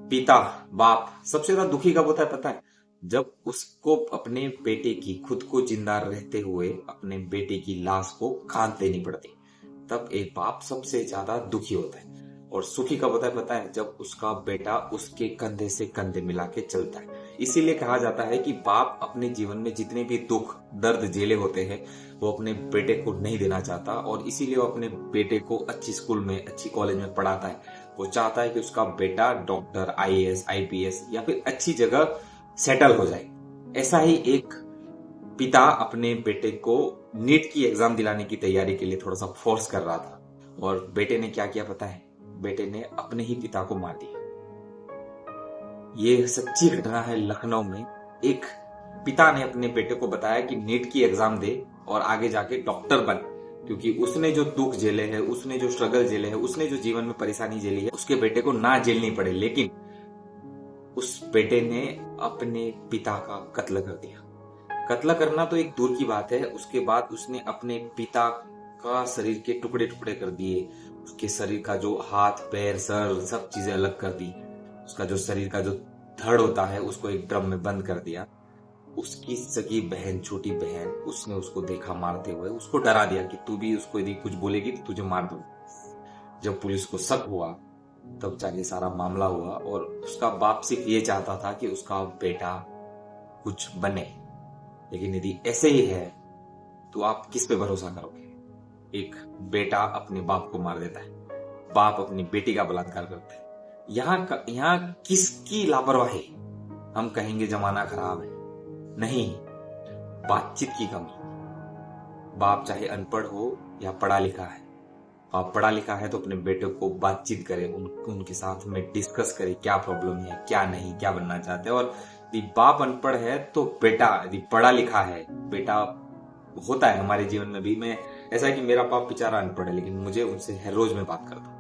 पिता, बाप सबसे ज्यादा दुखी कब होता है पता है? जब उसको अपने बेटे की, खुद को जिंदा रहते हुए अपने बेटे की लाश को खाद देनी पड़ती, तब एक बाप सबसे ज्यादा दुखी होता है। और सुखी कब होता है पता है? जब उसका बेटा उसके कंधे से कंधे मिला के चलता है। इसीलिए कहा जाता है कि बाप अपने जीवन में जितने भी दुख दर्द झेले होते हैं वो अपने बेटे को नहीं देना चाहता, और इसीलिए वो अपने बेटे को अच्छी स्कूल में, अच्छी कॉलेज में पढ़ाता है। वो चाहता है कि उसका बेटा डॉक्टर, आईएएस, आईपीएस या फिर अच्छी जगह सेटल हो जाए। ऐसा ही एक पिता अपने बेटे को नीट की एग्जाम दिलाने की तैयारी के लिए थोड़ा सा फोर्स कर रहा था, और बेटे ने क्या किया पता है? बेटे ने अपने ही पिता को मार दिया। ये सच्ची घटना है। लखनऊ में एक पिता ने अपने बेटे को बताया कि नीट की एग्जाम दे और आगे जाके डॉक्टर बन, क्योंकि उसने जो दुख झेले हैं, उसने जो स्ट्रगल झेले हैं, उसने जो जीवन में परेशानी झेली है, उसके बेटे को ना झेलनी पड़े। लेकिन उस बेटे ने अपने पिता का कत्ल कर दिया। कत्ल करना तो एक दूर की बात है, उसके बाद उसने अपने पिता का शरीर के टुकड़े टुकड़े कर दिए। उसके शरीर का जो हाथ, पैर, सर, सब चीजें अलग कर दी। उसका जो शरीर का जो धड़ होता है उसको एक ड्रम में बंद कर दिया। उसकी सगी बहन, छोटी बहन, उसने उसको देखा मारते हुए, उसको डरा दिया कि तू भी उसको यदि कुछ बोलेगी तो तुझे मार दूंगा। जब पुलिस को शक हुआ तब जाके सारा मामला हुआ, और उसका बाप सिर्फ ये चाहता था कि उसका बेटा कुछ बने। लेकिन यदि ऐसे ही है तो आप किस पे भरोसा करोगे? एक बेटा अपने बाप को मार देता है, बाप अपनी बेटी का बलात्कार करता है। यहाँ किसकी लापरवाही? हम कहेंगे जमाना खराब है, नहीं, बातचीत की कमी। बाप चाहे अनपढ़ हो या पढ़ा लिखा है, बाप पढ़ा लिखा है तो अपने बेटे को बातचीत करे, उनके साथ में डिस्कस करे क्या प्रॉब्लम है, क्या नहीं, क्या बनना चाहते हैं। और यदि बाप अनपढ़ है तो बेटा यदि पढ़ा लिखा है, बेटा होता है हमारे जीवन में भी। मैं ऐसा है कि मेरा बाप बेचारा अनपढ़ है, लेकिन मुझे उनसे हर रोज में बात करता हूँ।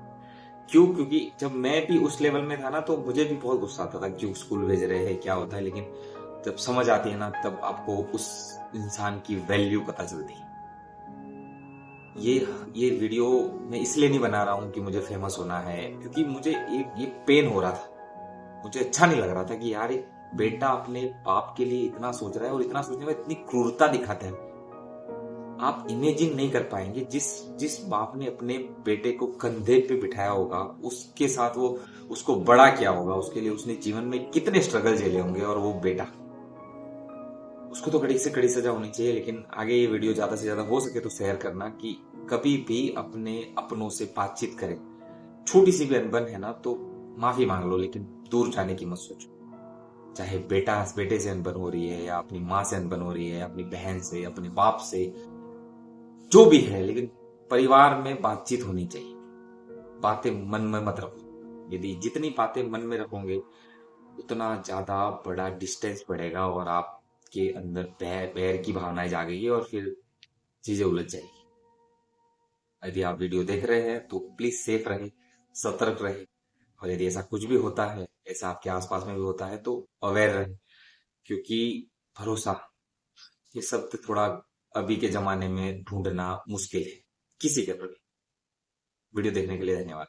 क्यों? क्योंकि जब मैं भी उस लेवल में था ना तो मुझे भी बहुत गुस्सा आता था, क्यों स्कूल भेज रहे हैं, क्या होता है। लेकिन जब समझ आती है ना तब आपको उस इंसान की वैल्यू पता चलती है। ये ये वीडियो मैं इसलिए नहीं बना रहा हूँ कि मुझे फेमस होना है, क्योंकि मुझे एक पेन हो रहा था। मुझे अच्छा नहीं लग रहा था कि यार एक बेटा अपने बाप के लिए इतना सोच रहा है, और इतना सोचने में इतनी क्रूरता दिखाता है। आप इमेजिन नहीं कर पाएंगे जिस जिस बाप ने अपने बेटे को कंधे पे बिठाया होगा, उसके साथ वो उसको बड़ा किया होगा, उसके लिए उसने जीवन में कितने स्ट्रगल झेले होंगे, और वो बेटा, उसको तो कड़ी से कड़ी सजा होनी चाहिए। लेकिन आगे ये वीडियो ज्यादा से ज्यादा हो सके तो शेयर करना, कि कभी भी अपने अपनों से बातचीत करें। छोटी सी भी अनबन है ना तो माफी मांग लो, लेकिन दूर जाने की मत सोचो। चाहे बेटे से अनबन हो रही है, या अपनी माँ से अनबन हो रही है, या अपनी बहन से, अपने बाप से, जो भी है, लेकिन परिवार में बातचीत होनी चाहिए। बातें मन में मत रखो। यदि जितनी बातें मन में रखोगे उतना ज्यादा बड़ा डिस्टेंस पड़ेगा, और आपके अंदर बैर बैर की भावनाएं जागेगी, और फिर चीजें उलझ जाएगी। यदि आप वीडियो देख रहे हैं तो प्लीज सेफ रहे, सतर्क रहे। और यदि ऐसा कुछ भी होता है, ऐसा आपके आसपास में भी होता है, तो अवेयर रहे। क्योंकि भरोसा, ये शब्द थोड़ा अभी के जमाने में ढूंढना मुश्किल है किसी के प्रति। वीडियो देखने के लिए धन्यवाद।